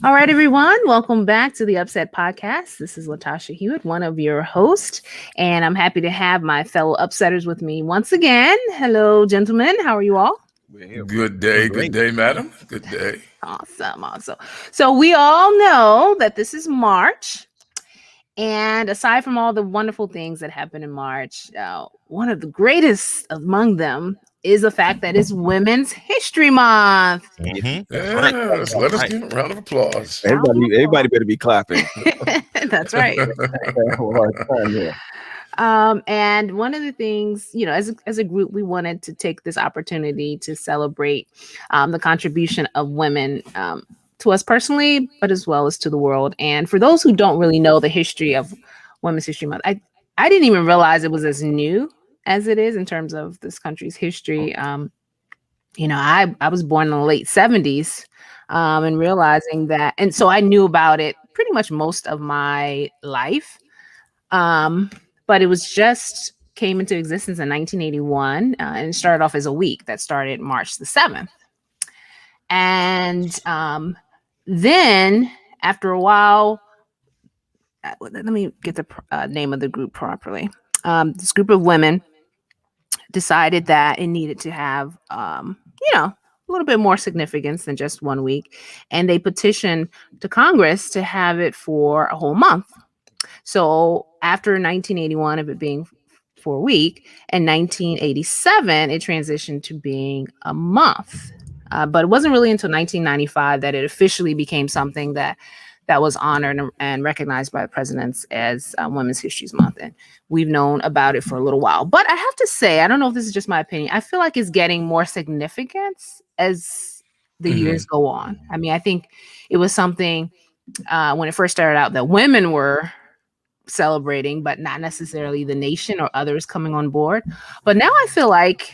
All right, everyone. Welcome back to the Upset Podcast. This is Latasha Hewitt, one of your hosts, and I'm happy to have my fellow Upsetters with me once again. Hello, gentlemen. How are you all? We're here. We're Good great. day, madam. Good day. Awesome. Awesome. So, we all know that this is March. And aside from all the wonderful things that happen in March, one of the greatest among them is the fact that it's Women's History Month. That's right. Yes, let That's us right. give a round of applause. Everybody better be clapping. That's right. Hard time here. And one of the things, as a group, we wanted to take this opportunity to celebrate the contribution of women to us personally, but as well as to the world. And for those who don't really know the history of Women's History Month, I didn't even realize it was as new as it is in terms of this country's history. I was born in the late 70s, and realizing that, and so I knew about it pretty much most of my life. But it was just came into existence in 1981, and it started off as a week that started March the 7th. And then after a while, let me get the name of the group properly. This group of women decided that it needed to have, a little bit more significance than just 1 week. And they petitioned to Congress to have it for a whole month. So after 1981 of it being for a week, and 1987, it transitioned to being a month. But it wasn't really until 1995 that it officially became something that was honored and recognized by the presidents as Women's History Month. And we've known about it for a little while. But I have to say, I don't know if this is just my opinion, I feel like it's getting more significance as the years go on. I mean, I think it was something when it first started out that women were celebrating, but not necessarily the nation or others coming on board. But now I feel like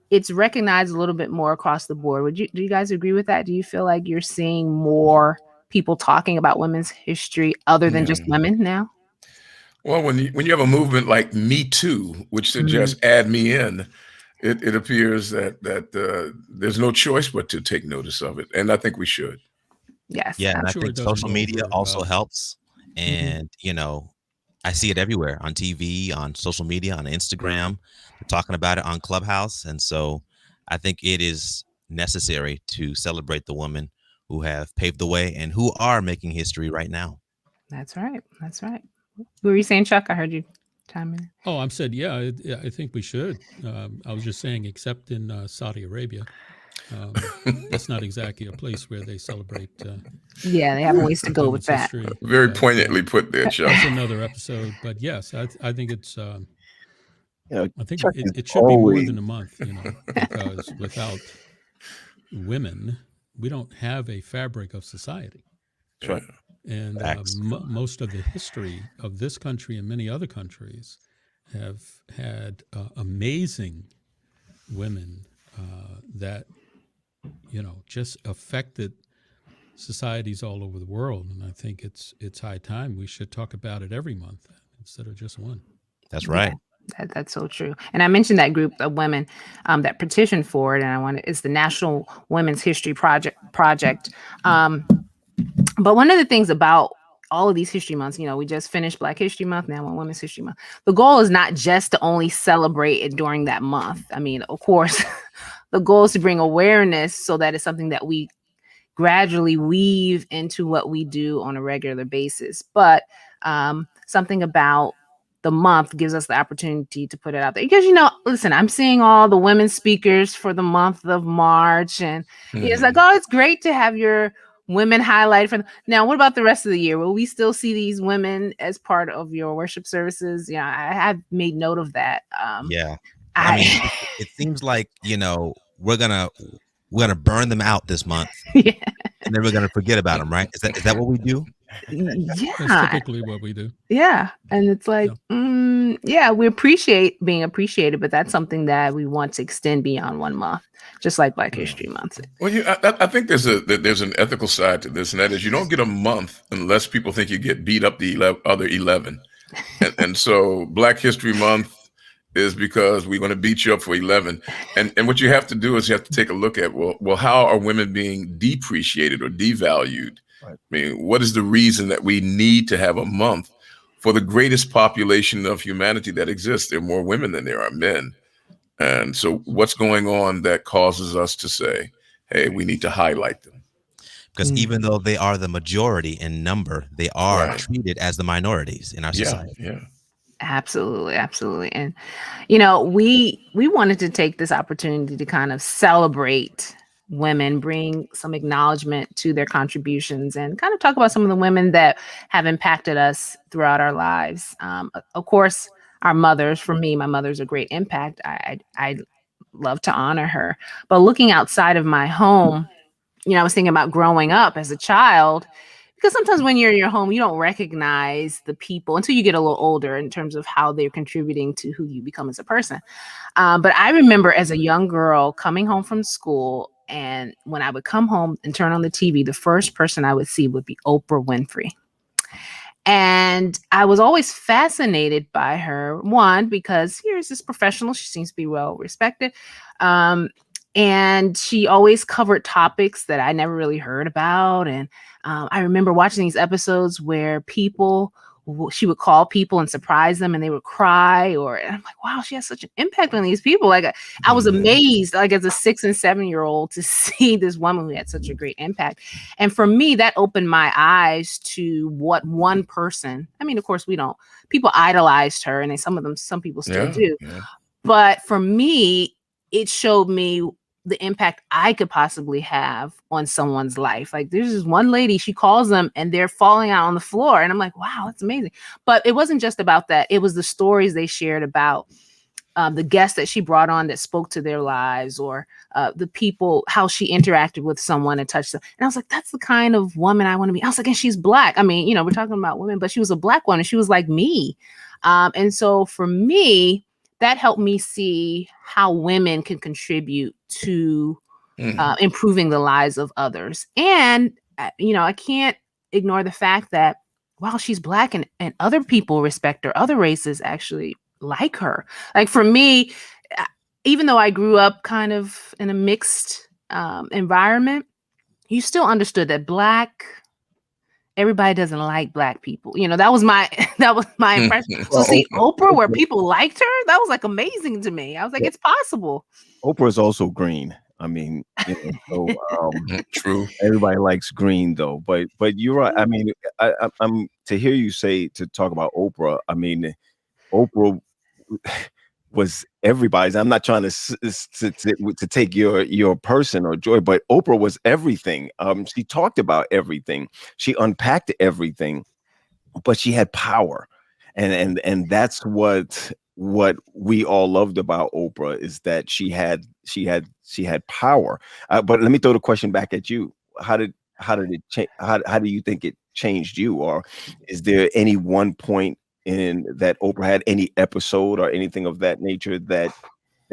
it's recognized a little bit more across the board. Do you guys agree with that? Do you feel like you're seeing more people talking about women's history other than just women now? Well, when you have a movement like Me Too, which suggests add me in, it appears that there's no choice but to take notice of it, and I think we should. Yes. Yeah, and I Sure, think it doesn't social go media for, also helps. And I see it everywhere on TV, on social media, on Instagram. They're talking about it on Clubhouse, and so I think it is necessary to celebrate the women who have paved the way and who are making history right now. That's right. That's right. What were you saying, Chuck? I heard you chime in. Oh, I'm said, yeah, I think we should. I was just saying, except in Saudi Arabia. That's not exactly a place where they celebrate. Yeah, they have ways to go with women's that. history, Very but, poignantly put there, Chuck. That's another episode. But yes, I think it's. I think Chuck is it should be more always- than a month, because without women, we don't have a fabric of society. That's right. And Facts. most of the history of this country and many other countries have had amazing women that, just affected societies all over the world. And I think it's high time we should talk about it every month instead of just one. That's right. That's so true. And I mentioned that group of women that petitioned for it, and it's the National Women's History Project. But one of the things about all of these history months, we just finished Black History Month, now Women's History Month. The goal is not just to only celebrate it during that month. I mean, of course, the goal is to bring awareness so that it's something that we gradually weave into what we do on a regular basis. But something about the month gives us the opportunity to put it out there. Because, listen, I'm seeing all the women speakers for the month of March, and it's like, oh, it's great to have your women highlighted. Now, what about the rest of the year? Will we still see these women as part of your worship services? Yeah, I have made note of that. Yeah. I mean, it seems like, we're gonna burn them out this month, yeah. and then we're gonna forget about them, right? Is that what we do? That's Yeah. typically what we do. Yeah. And it's like, we appreciate being appreciated, but that's something that we want to extend beyond 1 month, just like Black History Month. Well, I think there's an ethical side to this, and that is you don't get a month unless people think you get beat up the other 11. And so Black History Month is because we're going to beat you up for 11. And what you have to do is you have to take a look at, well, how are women being depreciated or devalued Right. I mean, what is the reason that we need to have a month for the greatest population of humanity that exists? There are more women than there are men. And so what's going on that causes us to say, hey, we need to highlight them? Because even though they are the majority in number, they are Right. treated as the minorities in our society. Yeah. Absolutely, absolutely. And you know, we wanted to take this opportunity to kind of celebrate women, bring some acknowledgement to their contributions, and kind of talk about some of the women that have impacted us throughout our lives. Of course, our mothers. For me, my mother's a great impact. I love to honor her. But looking outside of my home, you know, I was thinking about growing up as a child, because sometimes when you're in your home, you don't recognize the people until you get a little older in terms of how they're contributing to who you become as a person. But I remember as a young girl coming home from school, and when I would come home and turn on the TV, the first person I would see would be Oprah Winfrey. And I was always fascinated by her, one, because here's this professional, she seems to be well respected. And she always covered topics that I never really heard about. And I remember watching these episodes where she would call people and surprise them and they would cry, and I'm like, wow, she has such an impact on these people. Like I was amazed, like as a 6 and 7-year-old, to see this woman who had such a great impact. And for me, that opened my eyes to what one person, I mean, of course people idolized her, and some people still do. Yeah. But for me, it showed me the impact I could possibly have on someone's life. Like there's this one lady, she calls them and they're falling out on the floor. And I'm like, wow, that's amazing. But it wasn't just about that. It was the stories they shared about the guests that she brought on that spoke to their lives, or the people, how she interacted with someone and touched them. And I was like, that's the kind of woman I want to be. I was like, and she's Black. I mean, you know, we're talking about women, but she was a Black woman. She was like me. And so for me, that helped me see how women can contribute to improving the lives of others. And, you know, I can't ignore the fact that while she's Black and other people respect her, other races actually like her. Like for me, even though I grew up kind of in a mixed environment, you still understood that everybody doesn't like Black people. You know, that was my impression. So see Oprah, where people liked her, that was like amazing to me. I was like, it's possible. Oprah is also green. I mean, you know, so True. everybody likes green though. But you're right. I mean, I'm to hear you to talk about Oprah. I mean, Oprah was everybody's. I'm not trying to take your person or joy, but Oprah was everything. She talked about everything. She unpacked everything, but she had power, and that's what we all loved about Oprah, is that she had power. But let me throw the question back at you. How did it change? How do you think it changed you, or is there any one point in that Oprah had, any episode or anything of that nature that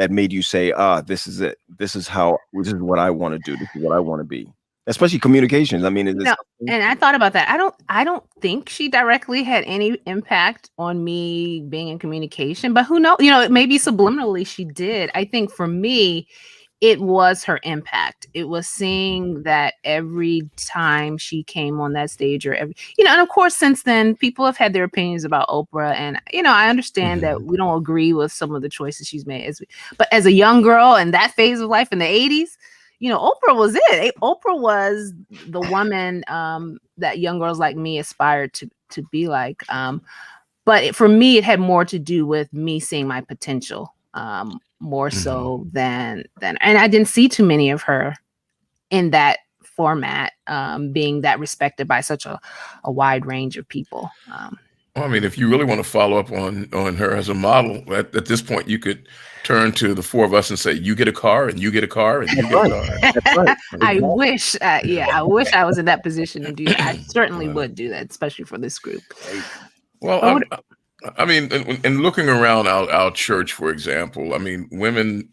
made you say, this is it. This is what I want to do. This is what I want to be. Especially communications. I mean, No, and I thought about that. I don't think she directly had any impact on me being in communication, but who knows? You know, maybe subliminally she did. I think for me, it was her impact. It was seeing that every time she came on that stage, and of course, since then, people have had their opinions about Oprah. And, you know, I understand that we don't agree with some of the choices she's made. But as a young girl in that phase of life in the 80s, you know, Oprah was it. Oprah was the woman that young girls like me aspired to be like. But for me, it had more to do with me seeing my potential. More so than and I didn't see too many of her in that format, being that respected by such a wide range of people. Well, I mean, if you really want to follow up on her as a model, at this point, you could turn to the four of us and say, you get a car and you get a car and you get a car. That's right. I wish, I wish I was in that position to do that. I certainly would do that, especially for this group. Well, I mean, and looking around our church, for example, I mean, women,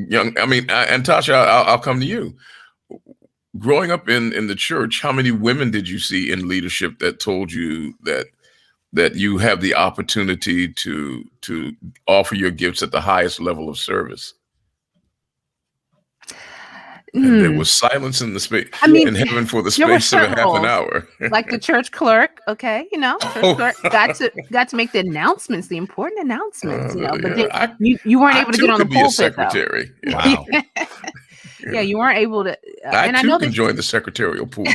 young, I mean, and Tasha, I'll come to you. Growing up in the church, how many women did you see in leadership that told you that you have the opportunity to offer your gifts at the highest level of service? And there was silence in the space I mean, in heaven for the there were space of a certain half an roles, hour. like the church clerk. Okay, church Oh. clerk got to make the announcements, the important announcements. But yeah, you weren't I able to too get on the could be a pulpit though. secretary. Wow. Yeah, you weren't able to. I And I too know can that, join the secretarial pool.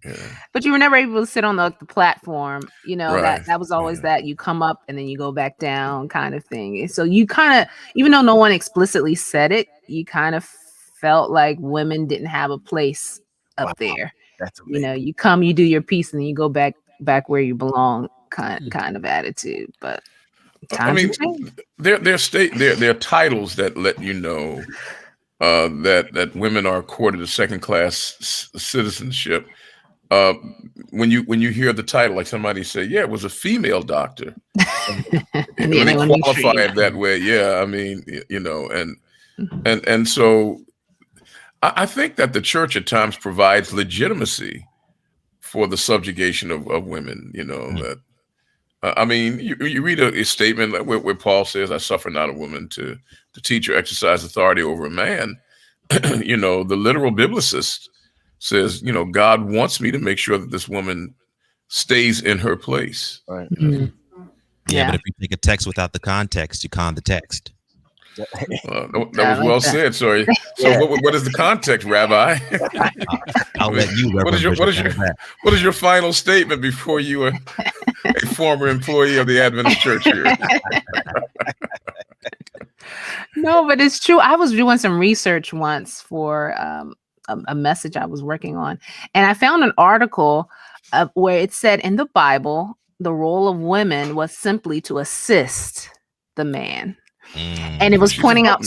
Yeah. but you were never able to sit on the platform. Right. That was always that you come up and then you go back down kind of thing. And so you kind of, even though no one explicitly said it, you kind of felt like women didn't have a place up Wow. there. That's amazing. You come, you do your piece, and then you go back where you belong, kind of attitude. But I times mean, have changed. there are titles that let you know that women are accorded a second class citizenship. When you hear the title, like somebody say, yeah, it was a female doctor. And When they anyone you qualify treat. it that way, yeah, I mean, and so I think that the church at times provides legitimacy for the subjugation of women. That I mean, you read a statement where Paul says, "I suffer not a woman to teach or exercise authority over a man." The literal biblicist says, God wants me to make sure that this woman stays in her place. Right. Yeah, but if you take a text without the context, you con the text. That was well said. Sorry. So, what is the context, Rabbi? I'll let you. What is your final statement before you are a former employee of the Adventist Church here? No, but it's true. I was doing some research once for a message I was working on, and I found an article where it said in the Bible the role of women was simply to assist the man. And it was pointing out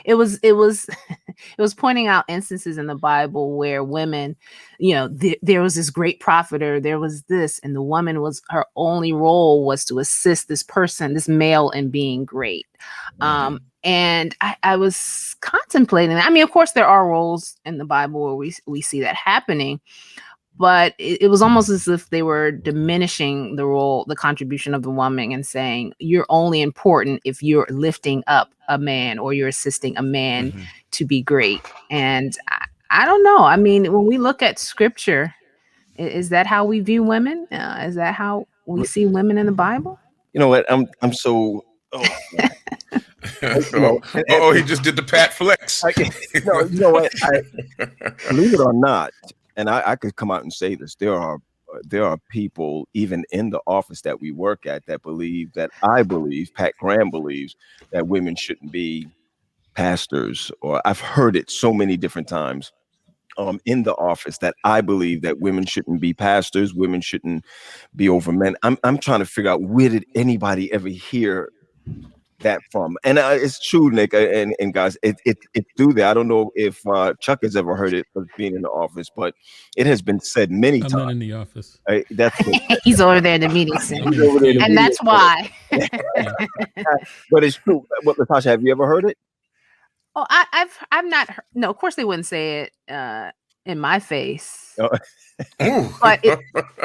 it was pointing out instances in the Bible where women, there was this great prophet, or there was this, and the woman was, her only role was to assist this person, this male, in being great. And I was contemplating that. I mean, of course there are roles in the Bible where we see that happening, but it was almost as if they were diminishing the role, the contribution of the woman, and saying you're only important if you're lifting up a man or you're assisting a man to be great. And I don't know. I mean, when we look at scripture, is that how we view women? Is that how we see women in the Bible? You know what? I'm so. He just did the Pat flex. No, you know what? Believe it or not, and I could come out and say this, there are people even in the office that we work at that believe, that I believe, Pat Graham believes, that women shouldn't be pastors, or I've heard it so many different times in the office, that I believe that women shouldn't be pastors, women shouldn't be over men. I'm trying to figure out, where did anybody ever hear that from? And it's true, Nick, and guys, it's through there. I don't know if Chuck has ever heard it of being in the office, but it has been said many times. I'm not in the office. That's He's over there in the meeting center, in and that's why. But it's true. What, Latasha, have you ever heard it? Oh, I've not heard. No, of course they wouldn't say it in my face. But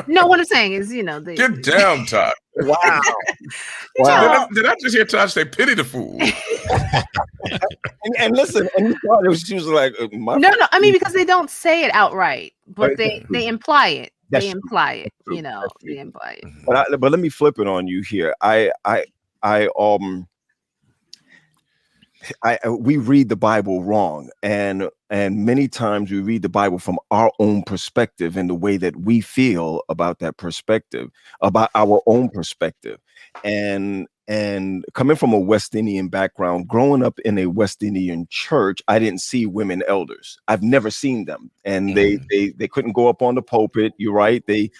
no, what I'm saying is, Get down, Todd. Wow. Did I just hear Todd say, pity the fool? and listen, and you thought she was like, no. I mean, because they don't say it outright, but they imply it. They imply it. They imply it. But let me flip it on you here. We read the Bible wrong, and many times we read the Bible from our own perspective, and the way that we feel about that perspective, about our own perspective. And coming from a West Indian background, growing up in a West Indian church, I didn't see women elders. I've never seen them, and they couldn't go up on the pulpit. You're right. The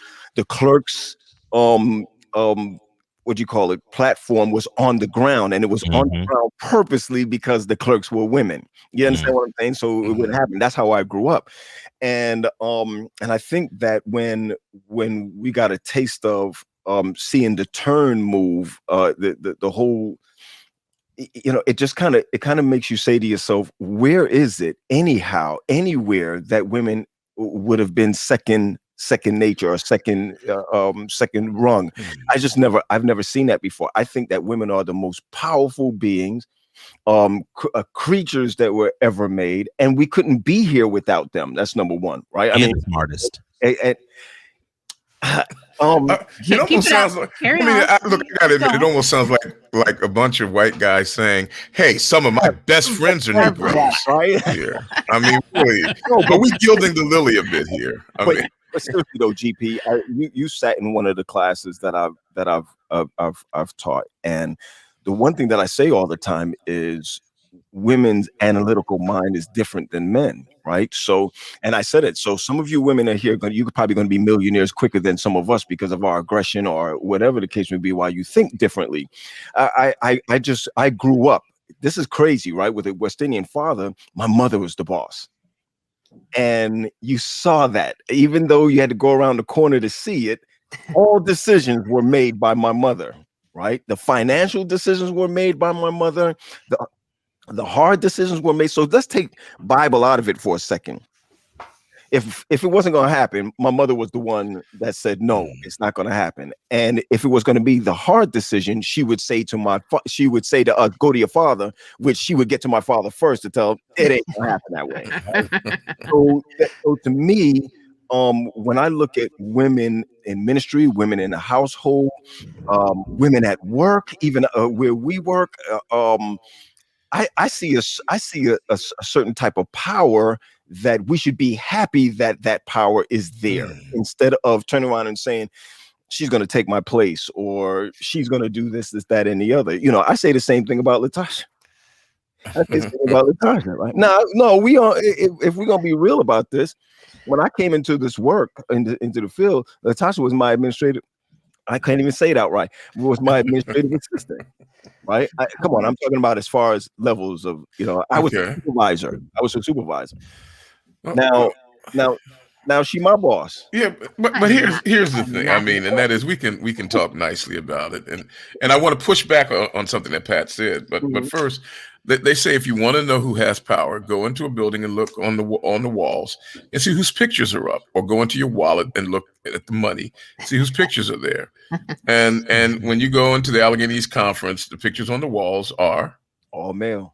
clerks, what do you call it, platform was on the ground, and it was on the ground purposely because the clerks were women. You understand what I'm saying? So it wouldn't happen. That's how I grew up. And I think that when we got a taste of seeing the turn move, the whole, it just kind of makes you say to yourself, where is it anyhow, anywhere that women would have been second nature, or second rung? I've never seen that before. I think that women are the most powerful beings creatures that were ever made, and we couldn't be here without them. That's number one, right? I And mean, the smartest. It Keep almost it sounds up. like. Carry I mean, on. look, I gotta admit, Go it on. almost sounds like a bunch of white guys saying, "Hey, some of my best friends are Negroes." right? Here, I mean, really, No, but we gilding the lily a bit here. I But, mean, but seriously though, GP, you sat in one of the classes that I've taught, and the one thing that I say all the time is women's analytical mind is different than men, right? So, and I said it. So, some of you women are here, you're probably going to be millionaires quicker than some of us because of our aggression or whatever the case may be. Why you think differently? I grew up. This is crazy, right? With a West Indian father, my mother was the boss. And you saw that, even though you had to go around the corner to see it, all decisions were made by my mother, right? The financial decisions were made by my mother. The hard decisions were made. So let's take Bible out of it for a second. If it wasn't going to happen, my mother was the one that said, no, it's not going to happen. And if it was going to be the hard decision, she would say to us, go to your father, which she would get to my father first to tell him it ain't going to happen that way. Right? So to me, when I look at women in ministry, women in the household, women at work, even where we work, I see a certain type of power that we should be happy that power is there, instead of turning around and saying she's going to take my place or she's going to do this, that, and the other. You know, I say the same thing about Latasha. Right? No, we are. If we're going to be real about this, when I came into this work into the field, Latasha was my administrative. I can't even say it outright. Was my administrative assistant. Right? Come on, I'm talking about as far as levels of, I was a supervisor. Now she my boss. Yeah, but here's the thing. I mean, and that is we can talk nicely about it, and I want to push back on something that Pat said. But first, they say if you want to know who has power, go into a building and look on the walls and see whose pictures are up, or go into your wallet and look at the money, see whose pictures are there. And when you go into the Allegheny East Conference, the pictures on the walls are all male.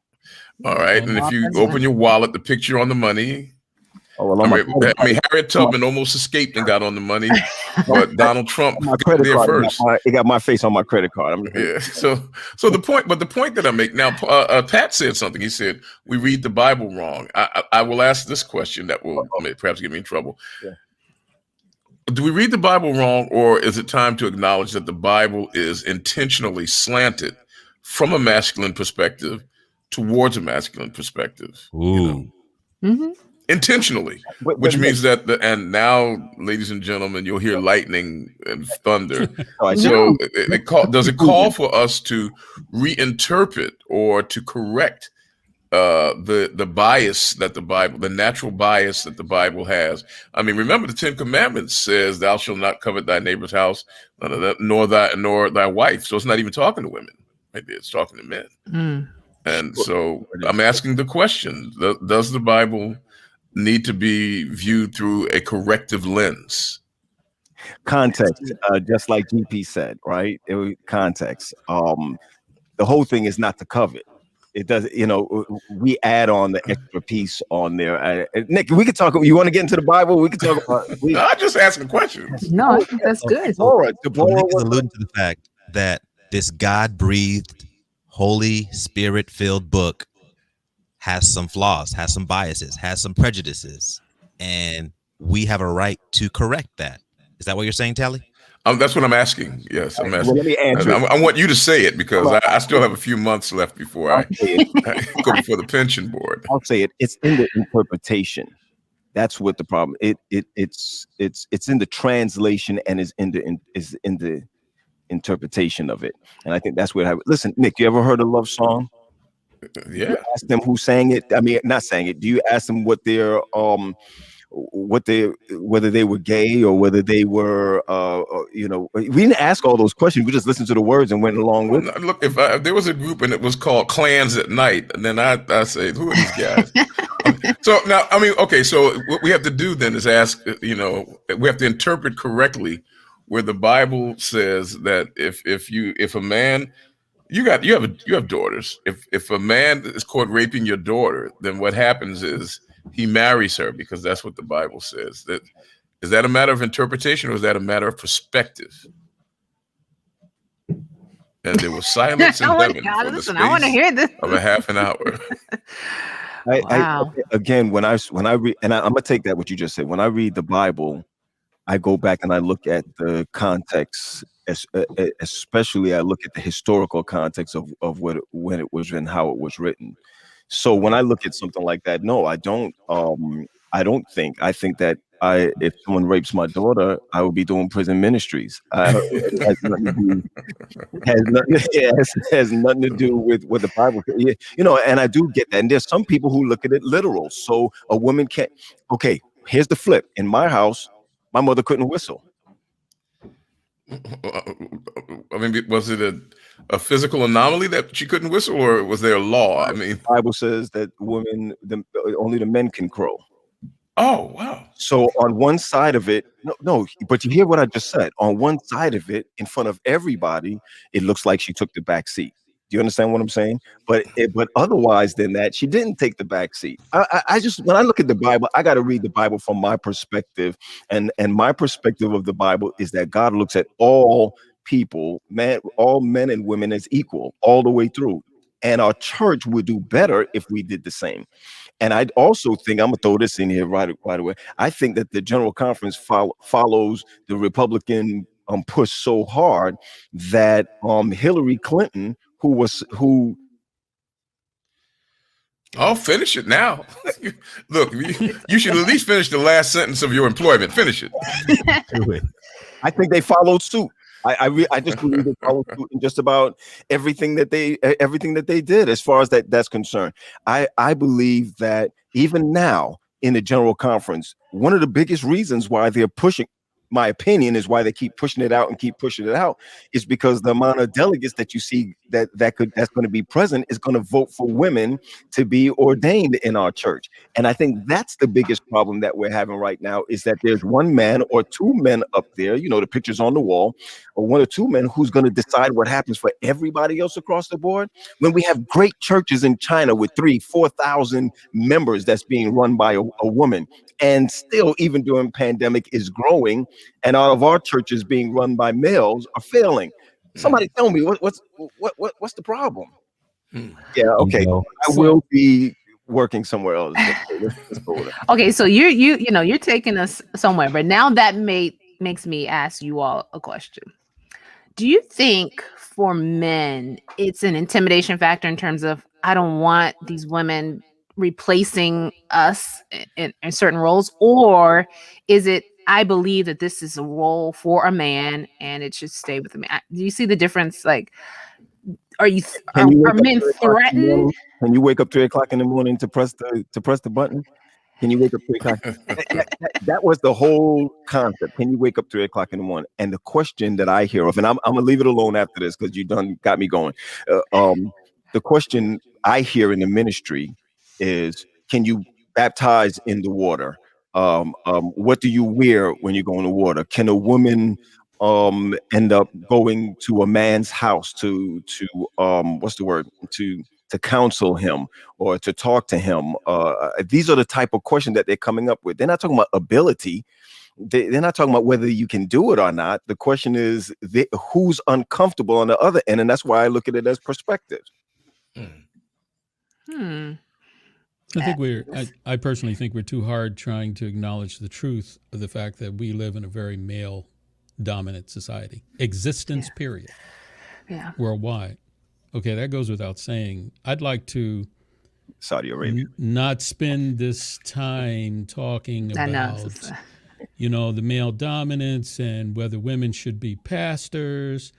All right, and if you open your wallet, the picture on the money. I mean, Harriet Tubman almost escaped and got on the money, but Donald Trump got there first. It got my face on my credit card. Yeah. So the point that I make now, Pat said something. He said we read the Bible wrong. I will ask this question that will perhaps get me in trouble. Yeah. Do we read the Bible wrong, or is it time to acknowledge that the Bible is intentionally slanted from a masculine perspective towards a masculine perspective? Ooh. Intentionally, which means that and now, ladies and gentlemen, you'll hear lightning and thunder. So does it call for us to reinterpret or to correct the bias that the natural bias that the Bible has? I mean, remember the 10 Commandments says, "Thou shalt not covet thy neighbor's house, nor thy wife." So it's not even talking to women, right? It's talking to men. And so I'm asking the question: does the Bible need to be viewed through a corrective lens? Context, just like GP said, right? Context. The whole thing is not to covet. It does, we add on the extra piece on there. Nick, we could talk. You want to get into the Bible? We could talk about. I'm just asking questions. No, I think that's good. All right. Nick is alluding to the fact that this God-breathed, Holy Spirit-filled book has some flaws, has some biases, has some prejudices, and we have a right to correct that. Is that what you're saying, Tally? That's what I'm asking. Yes, I'm asking. Well, let me answer. I want you to say it because I still have a few months left before I go before the pension board. I'll say it. It's in the interpretation. That's what the problem. It's in the translation and is in the interpretation of it. And I think that's where listen, Nick, you ever heard a love song? Yeah. You ask them who sang it. I mean, not sang it. Do you ask them whether they were gay or whether they were, we didn't ask all those questions. We just listened to the words and went along with it. Look, if there was a group and it was called Clans at Night, and then I say, who are these guys? So now, I mean, okay, so what we have to do then is ask, we have to interpret correctly where the Bible says that if a man you have daughters. If a man is caught raping your daughter, then what happens is he marries her, because that's what the Bible says. That is that a matter of interpretation, or is that a matter of perspective? And there was silence in heaven for the Listen, I want to space hear this. of a half an hour. Wow. Again, when I read, and I'm gonna take that what you just said. When I read the Bible, I go back and I look at the context, especially I look at the historical context of when it was written, how it was written. So when I look at something like that, no, I don't. I think that if someone rapes my daughter, I will be doing prison ministries. It has nothing to do, has nothing to do with what the Bible, and I do get that. And there's some people who look at it literal. So a woman can't. Okay, here's the flip. In my house, my mother couldn't whistle. I mean, was it a physical anomaly that she couldn't whistle, or was there a law? I mean, The Bible says that only the men can crow. oh wow. So on one side of it, no, but you hear what I just said. On one side of it, in front of everybody, it looks like she took the back seat. Do you understand what I'm saying? But otherwise than that, she didn't take the back seat. I just, when I look at the Bible, I got to read the Bible from my perspective, and my perspective of the Bible is that God looks at all people, all men and women as equal all the way through. And our church would do better if we did the same. And I also think, I'm gonna throw this in here right away. I think that the General Conference follows the Republican push so hard that Hillary Clinton, who I'll finish it now. Look, you should at least finish the last sentence of your employment. Finish it. I think they followed suit. I just believe they followed suit in just about everything that they did as far as that's concerned. I believe that even now in the General Conference, one of the biggest reasons why they're pushing, my opinion is why they keep pushing it out is because the amount of delegates that you see that's going to be present is going to vote for women to be ordained in our church. And I think that's the biggest problem that we're having right now, is that there's one man or two men up there, the pictures on the wall, or one or two men who's going to decide what happens for everybody else across the board. When we have great churches in China with 3,000-4,000 members that's being run by a woman, and still, even during pandemic, is growing, and all of our churches being run by males are failing. Somebody tell me what's the problem? Yeah, okay. I will be working somewhere else. Let's go with it. Okay, so you're taking us somewhere, but now that makes me ask you all a question. Do you think for men it's an intimidation factor in terms of, I don't want these women replacing us in certain roles, or is it, I believe that this is a role for a man and it should stay with a man? Do you see the difference? Like, are men threatened? Can you wake up 3 o'clock in the morning to press the button? Can you wake up 3 o'clock? That was the whole concept. Can you wake up 3 o'clock in the morning? And the question that I hear of, and I'm gonna leave it alone after this because you done got me going. The question I hear in the ministry is, can you baptize in the water? What do you wear when you go in the water? Can a woman end up going to a man's house to counsel him or to talk to him? These are the type of questions that they're coming up with. They're not talking about ability. They're not talking about whether you can do it or not. The question is who's uncomfortable on the other end, and that's why I look at it as perspective. I personally think we're too hard trying to acknowledge the truth of the fact that we live in a very male dominant society. Existence, period. Yeah. Worldwide. Okay, that goes without saying. I'd like to Saudi Arabia not spend this time talking about the male dominance and whether women should be pastors.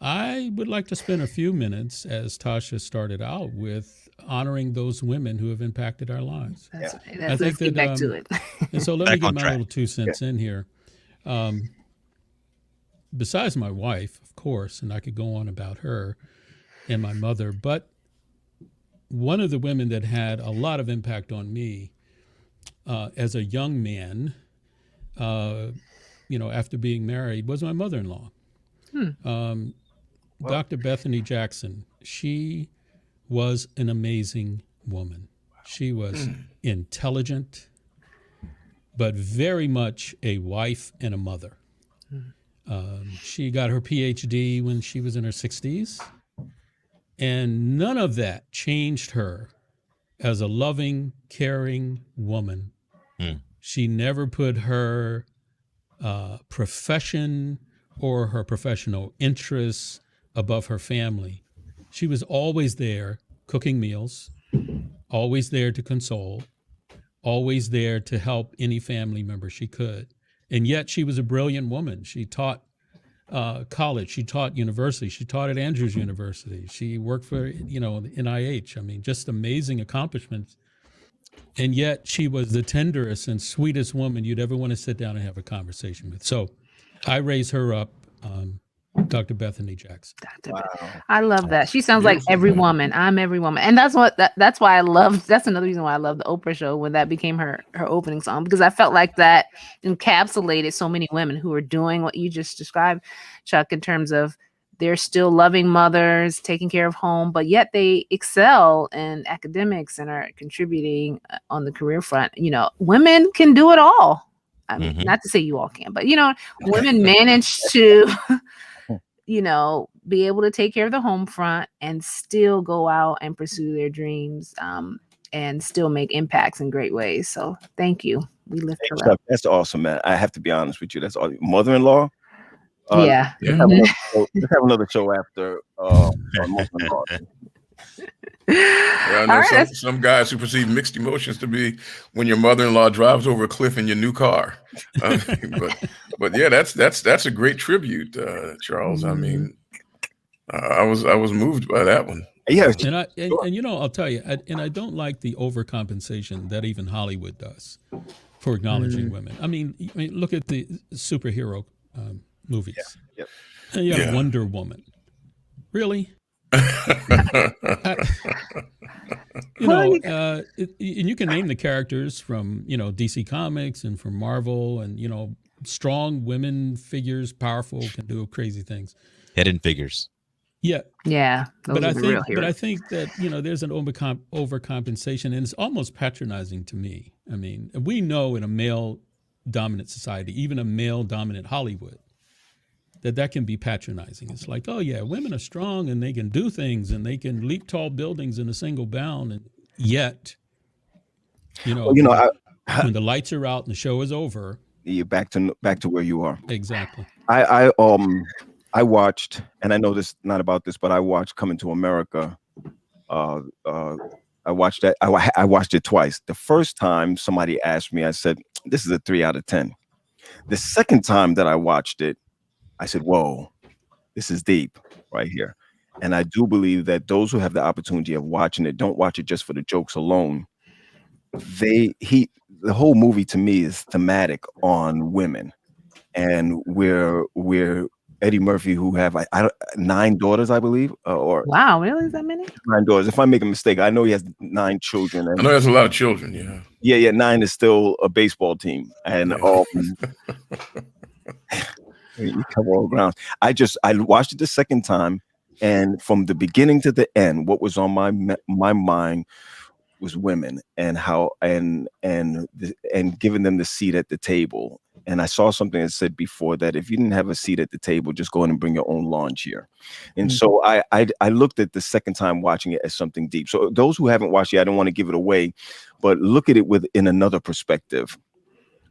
I would like to spend a few minutes, as Tasha started out with, honoring those women who have impacted our lives. Let's get back to it. And so let me get my little 2 cents in here. Besides my wife, of course, and I could go on about her and my mother, but one of the women that had a lot of impact on me as a young man, after being married, was my mother-in-law. Dr. Bethany Jackson, she was an amazing woman. She was intelligent, but very much a wife and a mother. She got her PhD when she was in her 60s, and none of that changed her as a loving, caring woman. She never put her profession or her professional interests above her family. She was always there cooking meals, always there to console, always there to help any family member she could. And yet she was a brilliant woman. She taught college, she taught university, she taught at Andrews University. She worked for, the NIH. I mean, just amazing accomplishments. And yet she was the tenderest and sweetest woman you'd ever want to sit down and have a conversation with. So I raise her up, Dr. Bethany Jackson. I love that. She sounds like every woman. I'm every woman. And that's why I love, that's another reason why I love the Oprah show when that became her opening song, because I felt like that encapsulated so many women who are doing what you just described, Chuck, in terms of they're still loving mothers, taking care of home, but yet they excel in academics and are contributing on the career front. Women can do it all. I mean, not to say you all can, but women manage to be able to take care of the home front and still go out and pursue their dreams and still make impacts in great ways. So thank you. We lift her up. That's awesome, man. I have to be honest with you. That's all. Mother-in-law. Yeah. Let's have another show after mother-in-law. I know some guys who perceive mixed emotions to be when your mother-in-law drives over a cliff in your new car. But yeah, that's a great tribute, Charles. I mean, I was moved by that one. Yeah, and I'll tell you, I don't like the overcompensation that even Hollywood does for acknowledging women. I mean, look at the superhero movies. Yeah. And you have Wonder Woman. Really? And you can name the characters from DC Comics and from Marvel, and strong women figures, powerful, can do crazy things. Hidden figures. Yeah. But I think that there's an overcompensation, and it's almost patronizing to me. I mean, we know in a male-dominant society, even a male-dominant Hollywood, that can be patronizing. It's like, oh yeah, women are strong and they can do things and they can leap tall buildings in a single bound, and yet, when the lights are out and the show is over, you're back to where you are. Exactly. I watched, and I know this not about this, but I watched Coming to America. I watched that. I watched it twice. The first time somebody asked me, I said, "This is a 3 out of 10." The second time that I watched it, I said, whoa, this is deep right here. And I do believe that those who have the opportunity of watching it, don't watch it just for the jokes alone. The whole movie to me is thematic on women. And we're Eddie Murphy, who have 9 daughters, I believe. Wow, really? Is that many? 9 daughters. If I make a mistake, I know he has 9 children. I know there's a lot of children, yeah. Yeah, 9 is still a baseball team. And you cover all ground. I watched it the second time, and from the beginning to the end, what was on my mind was women and how and giving them the seat at the table. And I saw something that said before that if you didn't have a seat at the table, just go in and bring your own lawn chair. And so I looked at the second time watching it as something deep. So those who haven't watched it, I don't want to give it away, but look at it in another perspective.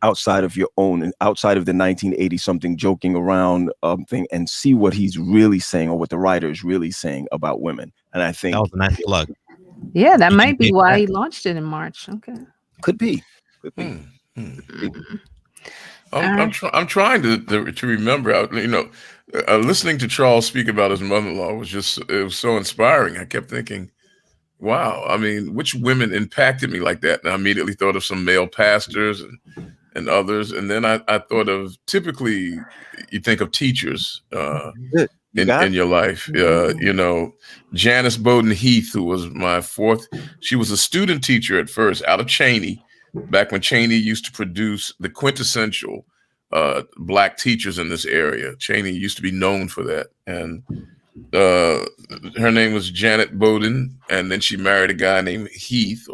Outside of your own and outside of the 1980 something joking around thing, and see what he's really saying or what the writer is really saying about women. And I think that was a nice plug. Yeah, that might be why he launched it in March. Okay. Could be. I'm trying to remember. Listening to Charles speak about his mother-in-law it was so inspiring. I kept thinking, wow, I mean, which women impacted me like that? And I immediately thought of some male pastors and others. And then I thought of, typically you think of teachers in your life. Janice Bowden Heath, who was my fourth, she was a student teacher at first out of Cheney, back when Cheney used to produce the quintessential Black teachers in this area. Cheney used to be known for that. And her name was Janet Bowden, and then she married a guy named Heath,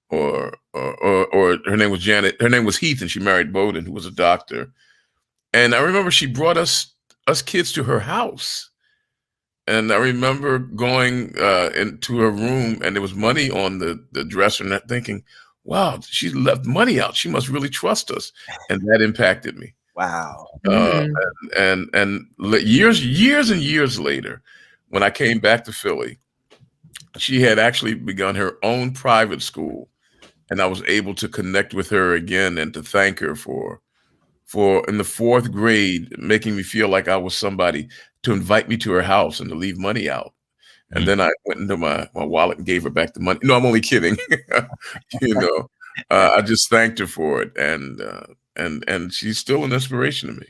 or her name was Janet. Her name was Heath, and she married Bowden, who was a doctor. And I remember she brought us kids to her house. And I remember going into her room, and there was money on the dresser, and I'm thinking, wow, she left money out. She must really trust us. And that impacted me. Wow. Mm. And years and years later, when I came back to Philly, she had actually begun her own private school. And I was able to connect with her again and to thank her for in the 4th grade, making me feel like I was somebody, to invite me to her house and to leave money out. And then I went into my wallet and gave her back the money. No, I'm only kidding. I just thanked her for it. And she's still an inspiration to me.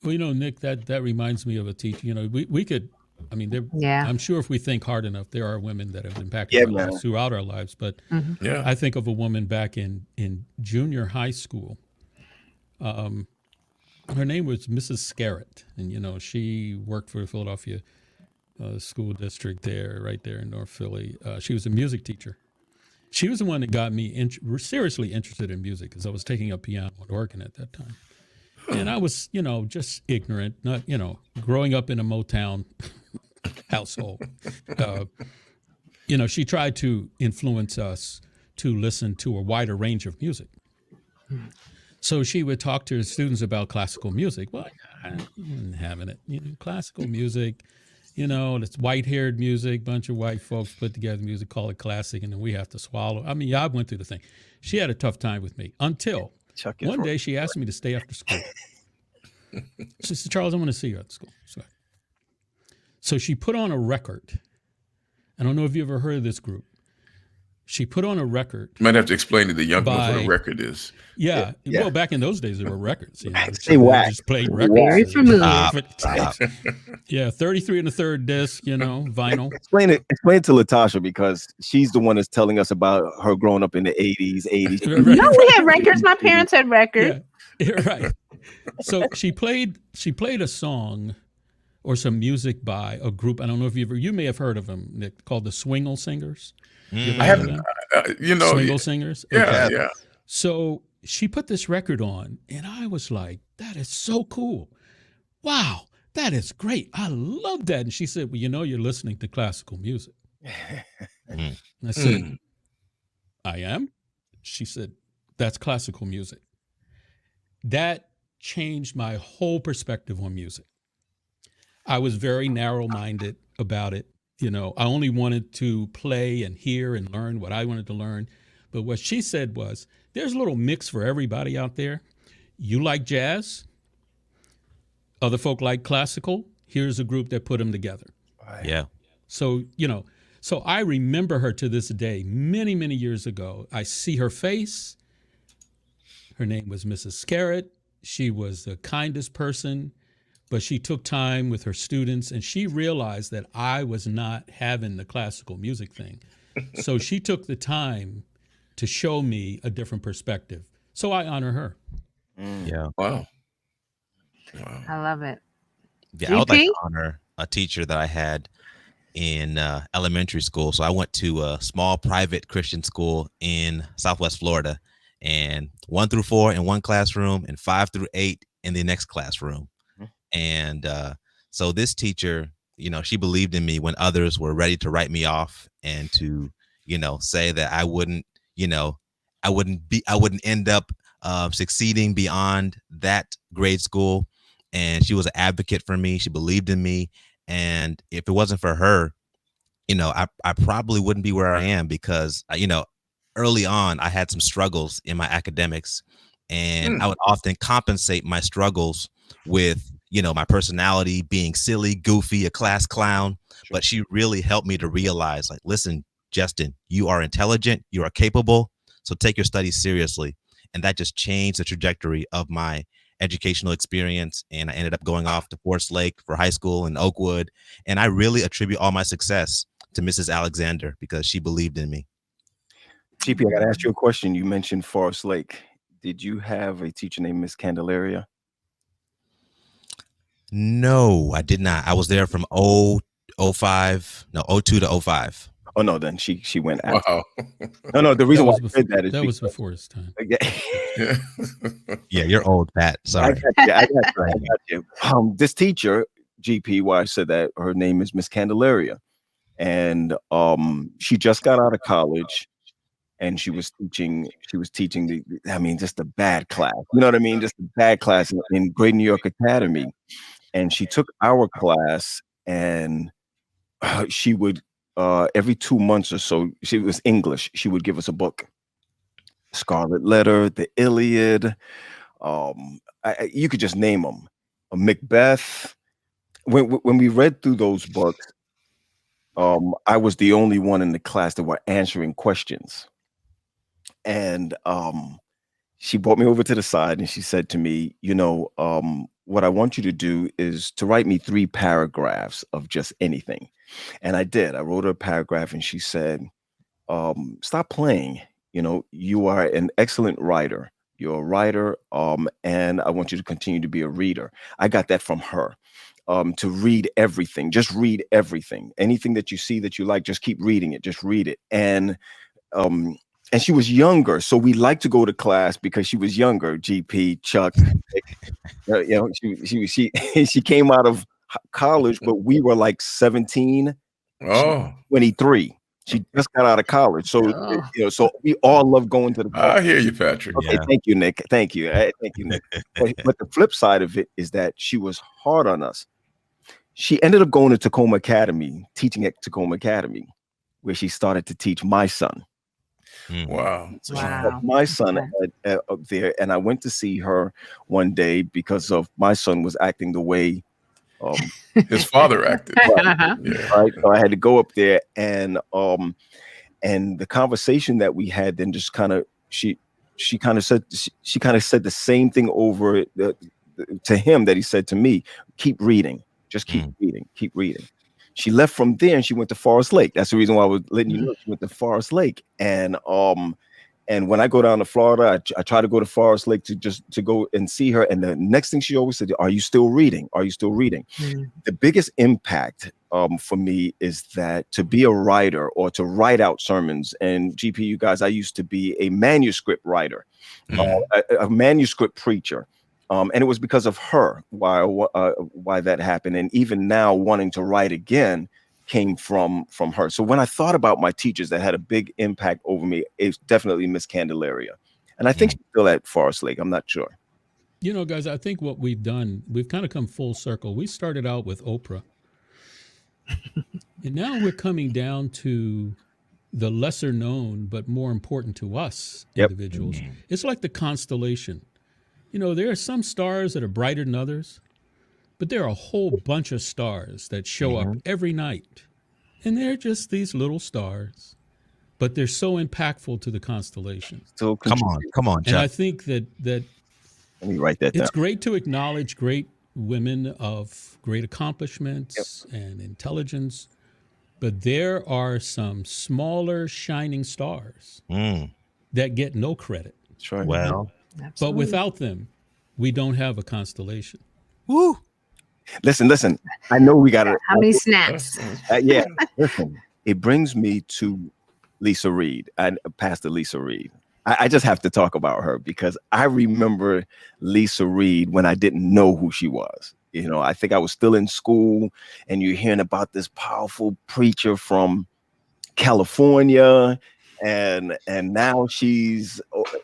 Well, Nick, that reminds me of a teacher. We could, Yeah. I'm sure if we think hard enough, there are women that have impacted our lives throughout our lives. But Yeah. I think of a woman back in junior high school. Her name was Mrs. Scarrett, and she worked for the Philadelphia school district right there in North Philly. She was a music teacher. She was the one that got me seriously interested in music, because I was taking up piano and organ at that time. And I was, just ignorant, not, growing up in a Motown household. She tried to influence us to listen to a wider range of music. So she would talk to her students about classical music. Well, I wasn't having it. Classical music, it's white-haired music, bunch of white folks put together music, call it classic, and then we have to swallow. I went through the thing. She had a tough time with me until one day she asked me to stay after school. She said, Charles, I want to see you at school. So she put on a record. I don't know if you ever heard of this group. She put on a record. You might have to explain to the young ones what a record is. Yeah. Well, back in those days, there were records. Say whack. Just played records. Very familiar. Yeah, 33 and a third disc, vinyl. Explain it to Latasha, because she's the one that's telling us about her growing up in the 80s. No, we had records. My parents had records. Yeah, right. So she played a song or some music by a group. I don't know if you may have heard of them, Nick, called the Swingle Singers. I haven't, Swingle Singers. Yeah, Okay. yeah. So she put this record on, and I was like, that is so cool. Wow, that is great. I love that. And she said, well, you're listening to classical music. And I said, I am? She said, that's classical music. That changed my whole perspective on music. I was very narrow-minded about it. I only wanted to play and hear and learn what I wanted to learn. But what she said was, there's a little mix for everybody out there. You like jazz. Other folk like classical. Here's a group that put them together. Yeah. So, so I remember her to this day, many, many years ago. I see her face. Her name was Mrs. Scarrett. She was the kindest person. But she took time with her students, and she realized that I was not having the classical music thing. So she took the time to show me a different perspective. So I honor her. Yeah. Wow. I love it. Yeah, I would like to honor a teacher that I had in elementary school. So I went to a small private Christian school in Southwest Florida, and 1 through 4 in one classroom and 5 through 8 in the next classroom. And so this teacher, she believed in me when others were ready to write me off and to, say that I wouldn't end up succeeding beyond that grade school. And she was an advocate for me. She believed in me. And if it wasn't for her, I probably wouldn't be where I am, because, early on, I had some struggles in my academics, and I would often compensate my struggles with, my personality being silly, goofy, a class clown. But she really helped me to realize, like, listen, Justin, you are intelligent, you are capable, so take your studies seriously. And that just changed the trajectory of my educational experience. And I ended up going off to Forest Lake for high school in Oakwood. And I really attribute all my success to Mrs. Alexander, because she believed in me. GP, I got to ask you a question. You mentioned Forest Lake. Did you have a teacher named Miss Candelaria? No, I did not. I was there from 05, no, 02 to 05. Oh no, then she went out. Wow. No, the reason That why was I said that is That was because- before his time. Yeah. Yeah, you're old, Pat. I Sorry. got you. I got you. This teacher, GP, why I said that, her name is Miss Candelaria, and she just got out of college, and she was teaching. She was teaching just a bad class. You know what I mean? Just a bad class in Great New York Academy, and she took our class, and she would every 2 months or so. She was English. She would give us a book. Scarlet Letter, the Iliad, you could just name them. Macbeth. When we read through those books, I was the only one in the class that were answering questions. And she brought me over to the side and she said to me, what I want you to do is to write me 3 paragraphs of just anything. And I did. I wrote her a paragraph and she said, stop playing. You are an excellent writer. You're a writer, and I want you to continue to be a reader. I got that from her. To read everything, just read everything. Anything that you see that you like, just keep reading it. Just read it. And she was younger, so we like to go to class because she was younger. GP, Chuck, she came out of college, but we were like 17, Oh, 23. She just got out of college, so so we all love going to the. I hear you, Patrick. Okay, Yeah. thank you, Nick. Thank you, Nick. But the flip side of it is that she was hard on us. She ended up going to Tacoma Academy, teaching at Tacoma Academy, where she started to teach my son. Wow. So she Wow. taught my son up there, and I went to see her one day because of my son was acting the way. His father acted. Uh-huh. Yeah. Right, so I had to go up there, and the conversation that we had then just kind of she kind of said the same thing over to him that he said to me. Keep reading, just keep reading. She left from there and she went to Forest Lake. That's the reason why I was letting you know she went to Forest Lake. And when I go down to Florida, I try to go to Forest Lake to go and see her. And the next thing she always said, "Are you still reading? Are you still reading?" The biggest impact for me is that to be a writer or to write out sermons. And GP, you guys, I used to be a manuscript writer, a manuscript preacher. And it was because of her why that happened. And even now wanting to write again came from her. So when I thought about my teachers that had a big impact over me, it's definitely Miss Candelaria. And I think she's still at Forest Lake. I'm not sure. Guys, I think what we've done, we've kind of come full circle. We started out with Oprah. And now we're coming down to the lesser known, but more important to us individuals. It's like the constellation. There are some stars that are brighter than others, but there are a whole bunch of stars that show up every night. And they're just these little stars, but they're so impactful to the constellation. So Come on, And I Chuck. think that let me write that down. it's great to acknowledge great women of great accomplishments and intelligence, but there are some smaller shining stars that get no credit. That's right. Well, But Absolutely. without them, we don't have a constellation. woo. Listen. I know we got to. How many snaps? Yeah. Listen, it brings me to Lisa Reed and Pastor Lisa Reed. I just have to talk about her because I remember Lisa Reed when I didn't know who she was. I think I was still in school, and you're hearing about this powerful preacher from California, and now she's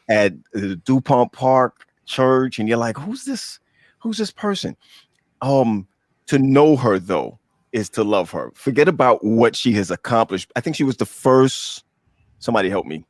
at the DuPont Park Church, and you're like, who's this person? To know her though is to love her. Forget about what she has accomplished. I think she was the first. Somebody help me.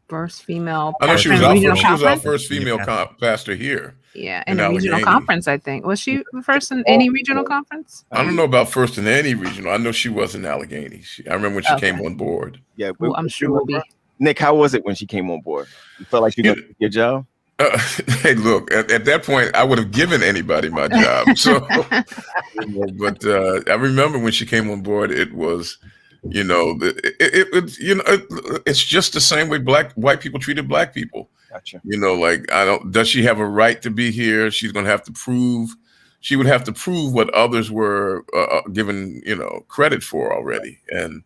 First female. I know she pastor was in a our regional first, conference? female pastor here. Yeah, in in a regional Allegheny. conference, I think. Was she the first in any regional conference? I don't know about first in any regional. I know she was in Allegheny. I remember when she Okay. came on board. Yeah, Well, I'm sure we'll be. Nick, how was it when she came on board? You felt like she did your job? Hey, look, at that point, I would have given anybody my job. So, but I remember when she came on board, it was, it's just the same way white people treated black people. Gotcha. Does she have a right to be here? She's going to have to prove she would have to prove what others were given, credit for already. And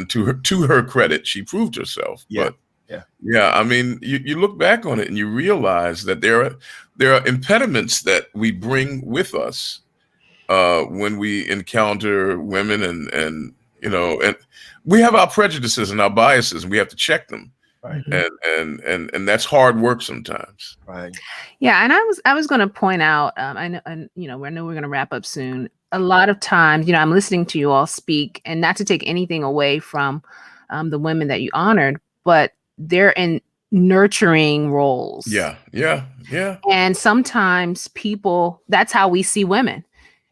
to her credit, she proved herself. Yeah. But Yeah. yeah, I mean, you look back on it and you realize that there are impediments that we bring with us when we encounter women, and we have our prejudices and our biases, and we have to check them. Right. And that's hard work sometimes. Right. Yeah, and I was going to point out, I know, and I know we're going to wrap up soon. A lot of times, I'm listening to you all speak, and not to take anything away from the women that you honored, but they're in nurturing roles. Yeah. And sometimes that's how we see women.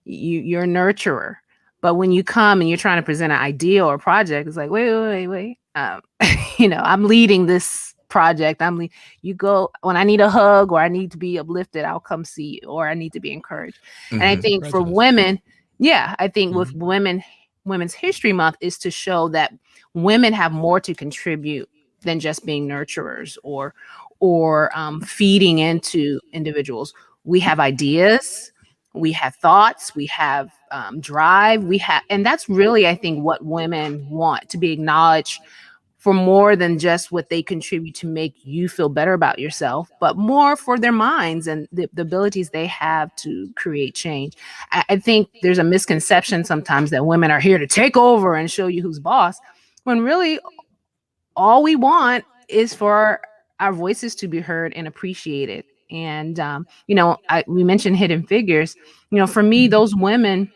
You're a nurturer, but when you come and you're trying to present an idea or a project, it's like, wait. I'm leading this project. You go when I need a hug or I need to be uplifted, I'll come see you, or I need to be encouraged. And I think for women, with Women's History Month is to show that women have more to contribute than just being nurturers or feeding into individuals. We have ideas, we have thoughts, we have drive, and that's really, I think, what women want, to be acknowledged for more than just what they contribute to make you feel better about yourself, but more for their minds and the abilities they have to create change. I think there's a misconception sometimes that women are here to take over and show you who's boss, when really all we want is for our voices to be heard and appreciated. And, we mentioned Hidden Figures. For me, those women,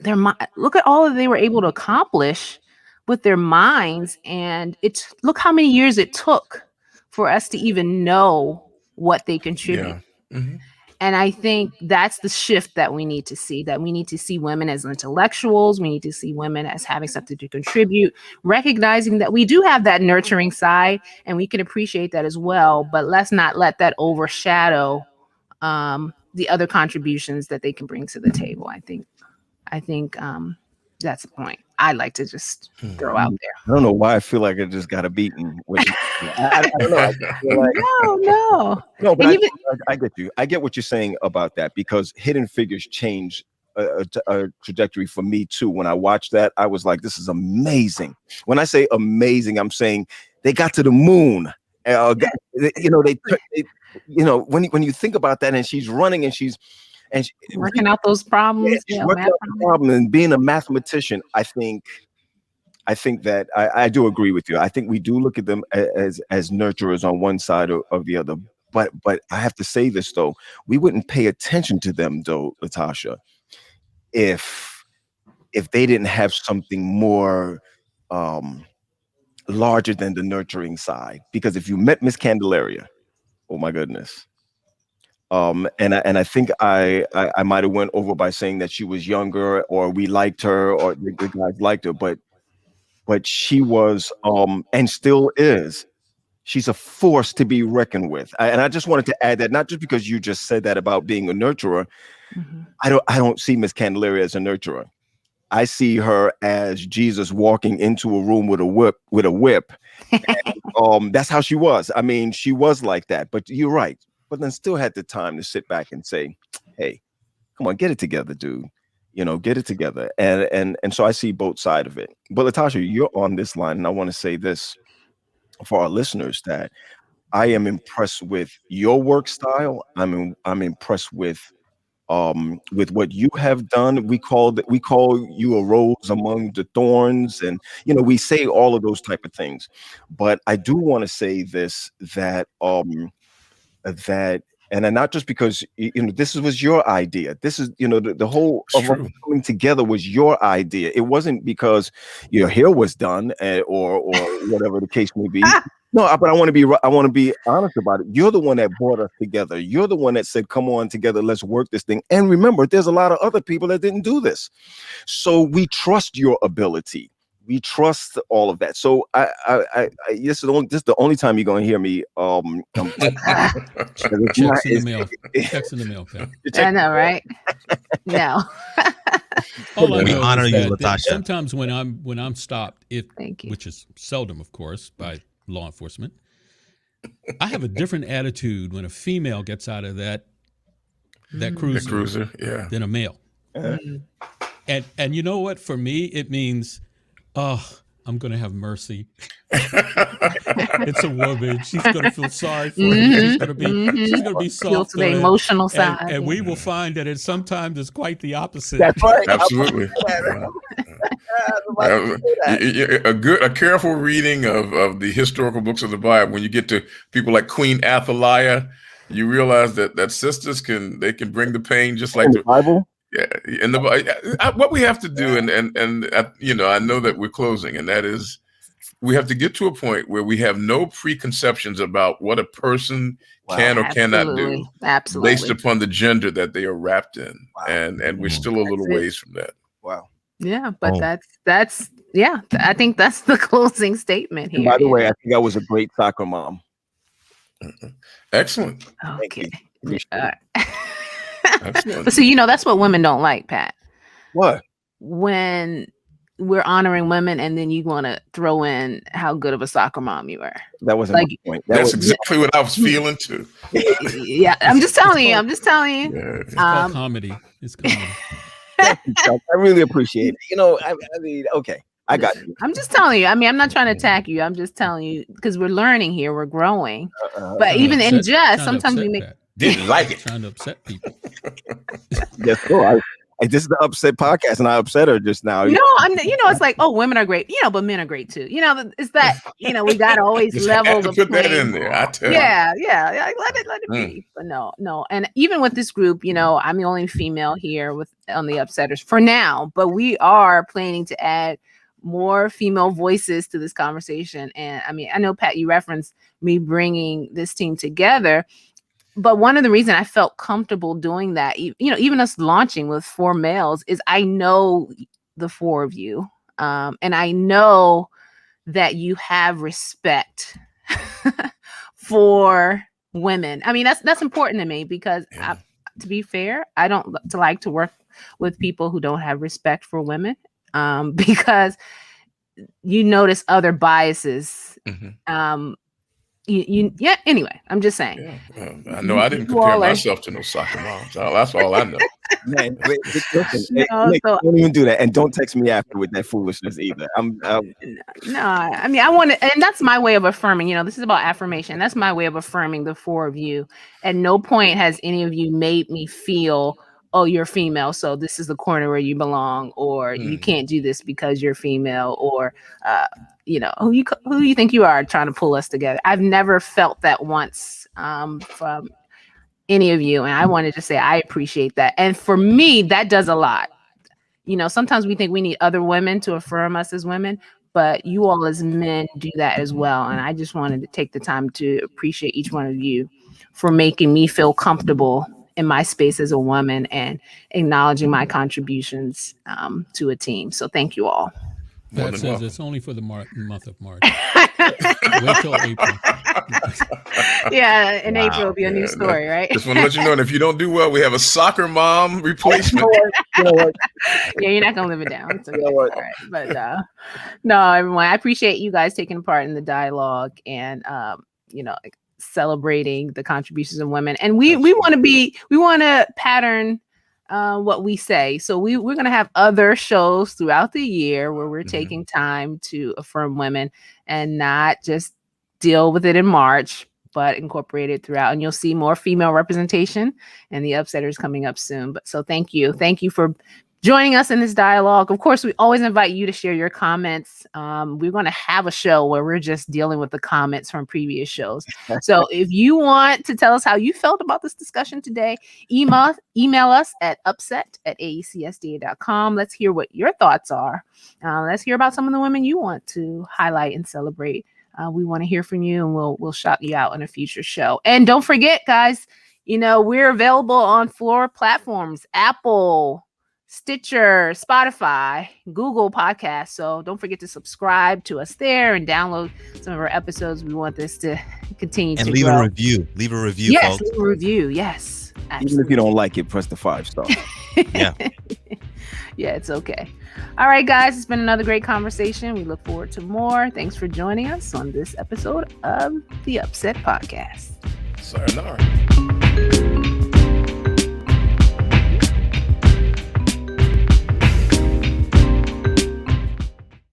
look at all that they were able to accomplish with their minds. And look how many years it took for us to even know what they contribute. Yeah. Mm-hmm. And I think that's the shift that we need to see, that we need to see women as intellectuals. We need to see women as having something to contribute, recognizing that we do have that nurturing side and we can appreciate that as well. But let's not let that overshadow the other contributions that they can bring to the table. I think that's the point I'd like to just throw out there. I don't know why I feel like I just got a beating. I don't know. I feel like, No, but and I get you. I get what you're saying about that, because Hidden Figures changed a trajectory for me too. When I watched that, I was like, this is amazing. When I say amazing, I'm saying they got to the moon. When you think about that, and she's running and she's working out those problems. She's working out the problem, and being a mathematician, I think that I do agree with you. I think we do look at them as nurturers on one side or the other. But I have to say this though, we wouldn't pay attention to them though, Latasha, if they didn't have something more larger than the nurturing side. Because if you met Miss Candelaria, oh my goodness. And I think I might have went over by saying that she was younger, or we liked her, or the guys liked her, but she was and still is. She's a force to be reckoned with. And I just wanted to add that, not just because you just said that about being a nurturer. Mm-hmm. I don't see Miss Candelaria as a nurturer. I see her as Jesus walking into a room with a whip. And, that's how she was. I mean, she was like that. But you're right. But then still had the time to sit back and say, hey, come on, get it together, dude. Get it together. And so I see both sides of it. But Latasha, you're on this line, and I want to say this for our listeners, that I am impressed with your work style. I'm impressed with what you have done. We call you a rose among the thorns, and we say all of those type of things. But I do want to say this, that and not just because this was your idea. This is the whole of coming together was your idea. It wasn't because your hair was done or whatever the case may be. No, but I want to be honest about it. You're the one that brought us together. You're the one that said, "Come on together, let's work this thing." And remember, there's a lot of other people that didn't do this, so we trust your ability. We trust all of that. So this is the only time you're going to hear me. Checks in the mail. Checks in the mail, Pat. I know, right? No. All I We know honor is you, that Latasha. sometimes when I'm stopped, Thank you. which is seldom, of course, by law enforcement, I have a different attitude when a female gets out of that that Mhm. The cruiser, cruiser, yeah. than a male. Mhm. And you know what? For me, it means, oh, I'm gonna have mercy. It's a woman. She's gonna feel sorry for me. She's gonna be Feel soft to the on it. emotional side. And we will find that it sometimes is quite the opposite. That's right. Absolutely. A careful reading of the historical books of the Bible. When you get to people like Queen Athaliah, you realize that sisters can bring the pain just like In the Bible. yeah. In the what we have to do, and I know that we're closing, and that is we have to get to a point where we have no preconceptions about what a person can or cannot do Absolutely. based upon the gender that they are wrapped in, Wow. and we're still a little That's it. ways from that. Wow. Yeah, but Oh. that's yeah. I think that's the closing statement here. And by the you way, know? I think I was a great soccer mom. Excellent. Thank you. Okay. Appreciate All it. right. Excellent. But see, that's what women don't like, Pat. What? When we're honoring women, and then you want to throw in how good of a soccer mom you were. That wasn't Like- my point. That's exactly what I was feeling too. Yeah, I'm just telling you. I'm just telling you. Yeah. It's called Um, comedy. It's comedy. Thank you, Chuck. I really appreciate it. I mean, okay, I got you. I'm just telling you. I mean, I'm not trying to attack you. I'm just telling you because we're learning here. We're growing. But Trying to even in upset- jest, trying to sometimes we upset make. Pat. Didn't like it. Trying to upset people. Yes, sir. This is the Upset podcast, and I upset her just now. No, it's like, oh, women are great, but men are great too. It's that, we gotta always Just level had to the put that playing in there. I tell you. Yeah, let it Mm. be. But no. And even with this group, I'm the only female here on the Upsetters for now, but we are planning to add more female voices to this conversation. And I mean, I know, Pat, you referenced me bringing this team together, but one of the reasons I felt comfortable doing that, even us launching with 4 males, is I know the 4 of you, and I know that you have respect for women. I mean, that's important to me because, Yeah. to be fair, I don't like to work with people who don't have respect for women, because you notice other biases. Mhm. Anyway, I'm just saying. Yeah. I know I didn't You compare all are- myself to no soccer moms. That's all I know. Man, wait, listen, hey, No, Nick, so- don't even do that, and don't text me after with that foolishness either. No, I mean, I want to, and that's my way of affirming. This is about affirmation. That's my way of affirming the 4 of you. At no point has any of you made me feel, oh, you're female, so this is the corner where you belong, or you Mm. can't do this because you're female, or who you think you are trying to pull us together. I've never felt that once from any of you, and I wanted to say I appreciate that. And for me, that does a lot. Sometimes we think we need other women to affirm us as women, but you all as men do that as well. And I just wanted to take the time to appreciate each one of you for making me feel comfortable in my space as a woman and acknowledging my contributions to a team. So thank you all. More Pat than says welcome. it's only for the month of March. Wait till April. Yeah, in Wow. April will be a new Yeah, story, right? Just want to let you know, and if you don't do well, we have a soccer mom replacement. You know what? Yeah, you're not gonna live it down. It's okay. You know what? All right. But no, everyone, I appreciate you guys taking part in the dialogue and celebrating the contributions of women. And we want to pattern what we say. So we're going to have other shows throughout the year where we're Mhm. taking time to affirm women and not just deal with it in March, but incorporate it throughout. And you'll see more female representation and the Upsetters coming up soon. But so thank you for joining us in this dialogue. Of course, we always invite you to share your comments. We're going to have a show where we're just dealing with the comments from previous shows. So if you want to tell us how you felt about this discussion today, email us at upset@aecsda.com. Let's hear what your thoughts are. Let's hear about some of the women you want to highlight and celebrate. We want to hear from you, and we'll shout you out in a future show. And don't forget, guys, we're available on 4 platforms: Apple, Stitcher, Spotify, Google Podcasts. So don't forget to subscribe to us there and download some of our episodes. We want this to continue And to leave grow. a review. Leave a review, Yes, folks. leave a review. Yes, Even if absolutely. you don't like it, press the 5-star. Yeah. Yeah, it's okay. All right, guys, it's been another great conversation. We look forward to more. Thanks for joining us on this episode of the Upset Podcast. Sayonara.